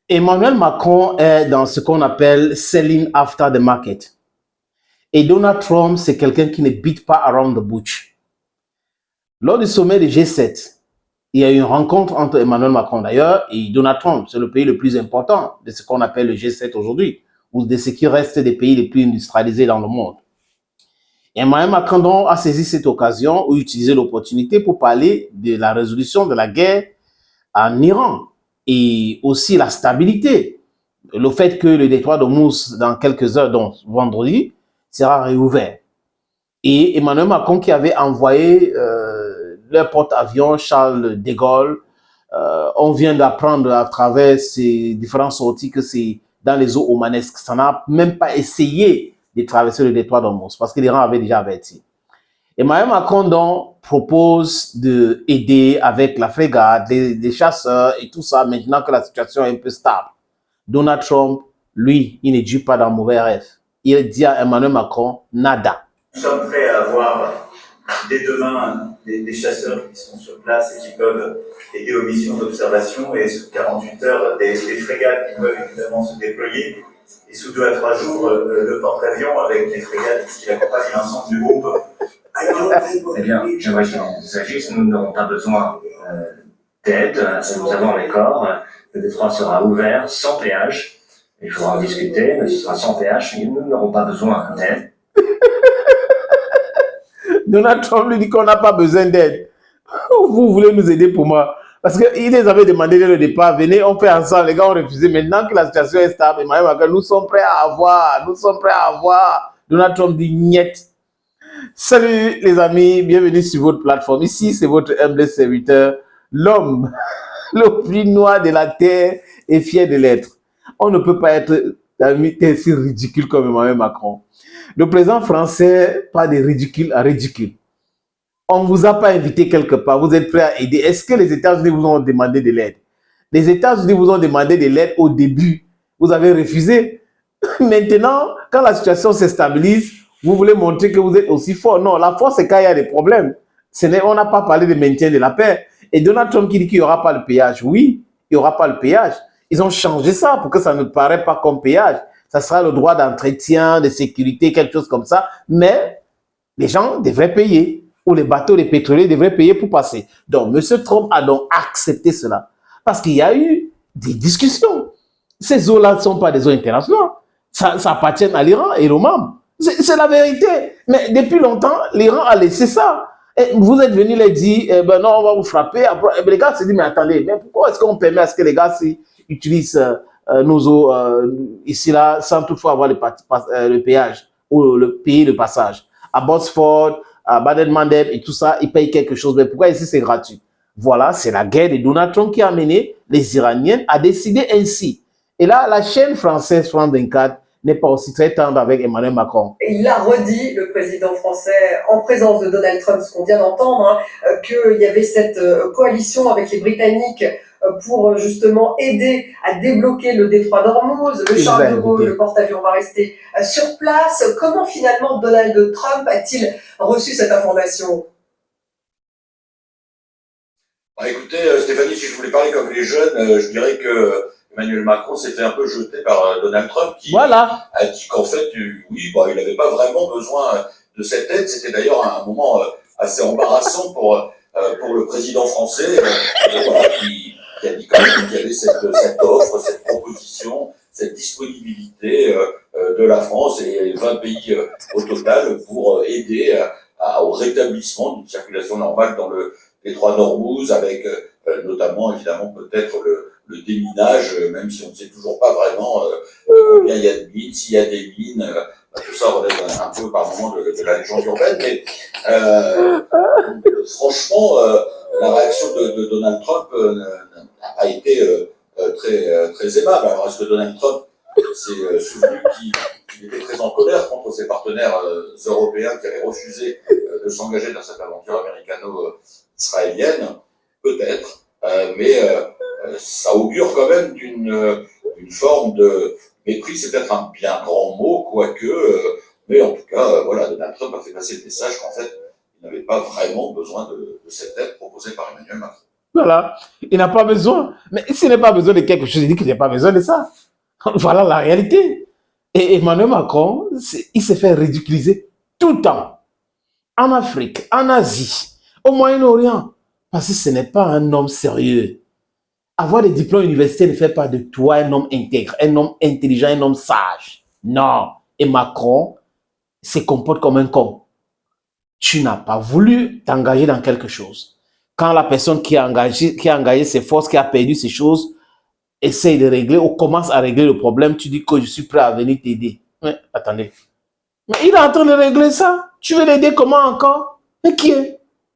Emmanuel Macron est dans ce qu'on appelle selling after the market. Et Donald Trump, c'est quelqu'un qui ne beat pas around the bush. Lors du sommet du G7, il y a eu une rencontre entre Emmanuel Macron d'ailleurs et Donald Trump. C'est le pays le plus important de ce qu'on appelle le G7 aujourd'hui, ou de ce qui reste des pays les plus industrialisés dans le monde. Et Emmanuel Macron a saisi cette occasion ou utilisé l'opportunité pour parler de la résolution de la guerre en Iran et aussi la stabilité. Le fait que le détroit d'Ormuz, dans quelques heures, donc vendredi, sera réouvert. Et Emmanuel Macron qui avait envoyé leur porte-avions Charles de Gaulle, on vient d'apprendre à travers ces différentes sorties que c'est dans les eaux omanesques. Ça n'a même pas essayé de traverser le détroit d'Ormuz parce que l'Iran avait déjà averti. Emmanuel Macron donc propose d'aider avec la frégate, les chasseurs et tout ça maintenant que la situation est un peu stable. Donald Trump, lui, il ne dit pas dans mauvais rêve. Il dit à Emmanuel Macron, nada. Nous sommes prêts à avoir dès demain des chasseurs qui sont sur place et qui peuvent aider aux missions d'observation et sous 48 heures des frégates qui peuvent évidemment se déployer et sous 2 à 3 jours le porte-avions avec des frégates qui accompagnent l'ensemble du groupe. Eh bien, j'aimerais qu'il s'agisse, nous n'aurons pas besoin d'aide, nous avons un accord, le détroit sera ouvert sans péage, il faudra en discuter, mais ce sera sans péage, et nous n'aurons pas besoin d'aide. Donald Trump lui dit qu'on n'a pas besoin d'aide. Vous voulez nous aider pour moi? Parce qu'il les avait demandé dès le départ, venez, on fait ensemble. Les gars ont refusé. Maintenant que la situation est stable, nous sommes prêts à avoir. Donald Trump dit niet. Salut les amis, bienvenue sur votre plateforme. Ici, c'est votre humble serviteur, l'homme le plus noir de la terre et fier de l'être. On ne peut pas être si ridicule comme Emmanuel Macron. Le président français, pas de ridicule à ridicule. On ne vous a pas invité quelque part, vous êtes prêt à aider. Est-ce que les États-Unis vous ont demandé de l'aide? Les États-Unis vous ont demandé de l'aide au début. Vous avez refusé. Maintenant, quand la situation se stabilise, vous voulez montrer que vous êtes aussi fort. Non, la force, c'est quand il y a des problèmes. On n'a pas parlé de maintien de la paix. Et Donald Trump qui dit qu'il n'y aura pas le péage. Oui, il n'y aura pas le péage. Ils ont changé ça pour que ça ne paraît pas comme péage. Ça sera le droit d'entretien, de sécurité, quelque chose comme ça. Mais les gens devraient payer. Ou les bateaux, les pétroliers devraient payer pour passer. Donc, M. Trump a donc accepté cela. Parce qu'il y a eu des discussions. Ces eaux-là ne sont pas des eaux internationales. Ça appartient à l'Iran et l'Oman. C'est la vérité. Mais depuis longtemps, l'Iran a laissé ça. Et vous êtes venus les dire, ben non, on va vous frapper. Après, les gars se disent, mais attendez, mais pourquoi est-ce qu'on permet à ce que les gars utilisent nos eaux ici, là, sans toutefois avoir le péage ou le pays de passage? À Bosphore, à Baden-Mandeb et tout ça, ils payent quelque chose. Mais pourquoi ici, c'est gratuit? Voilà, c'est la guerre de Donald Trump qui a amené les Iraniens à décider ainsi. Et là, la chaîne française France 24 n'est pas aussi très tendre avec Emmanuel Macron. Et il l'a redit, le président français, en présence de Donald Trump, ce qu'on vient d'entendre, qu'il y avait cette coalition avec les Britanniques pour justement aider à débloquer le détroit d'Ormuz. Le Charles de Gaulle, le porte-avions va rester sur place. Comment finalement Donald Trump a-t-il reçu cette information? Écoutez, Stéphanie, si je voulais parler comme les jeunes, je dirais que Emmanuel Macron s'est fait un peu jeter par Donald Trump qui a dit qu'en fait, oui, il n'avait pas vraiment besoin de cette aide. C'était d'ailleurs un moment assez embarrassant pour le président français voilà, qui a dit quand même qu'il y avait cette offre, cette proposition, cette disponibilité de la France et 20 pays au total pour aider au rétablissement d'une circulation normale dans le détroit d'Ormuz avec notamment évidemment peut-être le déminage, même si on ne sait toujours pas vraiment combien il y a de mines, s'il y a des mines, tout ça relève un peu par moment de la légende urbaine, mais franchement, la réaction de Donald Trump n'a pas été très aimable. Alors est-ce que Donald Trump s'est souvenu qu'il était très en colère contre ses partenaires européens qui avaient refusé de s'engager dans cette aventure américano-israélienne? Peut-être, mais ça augure quand même d'une forme de mépris, c'est peut-être un bien grand mot, quoique, mais en tout cas, voilà, Donald Trump a fait passer le message qu'en fait, il n'avait pas vraiment besoin de cette aide proposée par Emmanuel Macron. Voilà. Il n'a pas besoin. Mais s'il n'a pas besoin de quelque chose, il dit qu'il n'a pas besoin de ça. Voilà la réalité. Et Emmanuel Macron, il s'est fait ridiculiser tout le temps. En Afrique, en Asie, au Moyen-Orient. Parce que ce n'est pas un homme sérieux. Avoir des diplômes universitaires ne fait pas de toi un homme intègre, un homme intelligent, un homme sage. Non. Et Macron se comporte comme un con. Tu n'as pas voulu t'engager dans quelque chose. Quand la personne qui a engagé ses forces, qui a perdu ses choses, essaye de régler ou commence à régler le problème, tu dis que je suis prêt à venir t'aider. Mais attendez. Mais il est en train de régler ça. Tu veux l'aider comment encore? Mais qui est?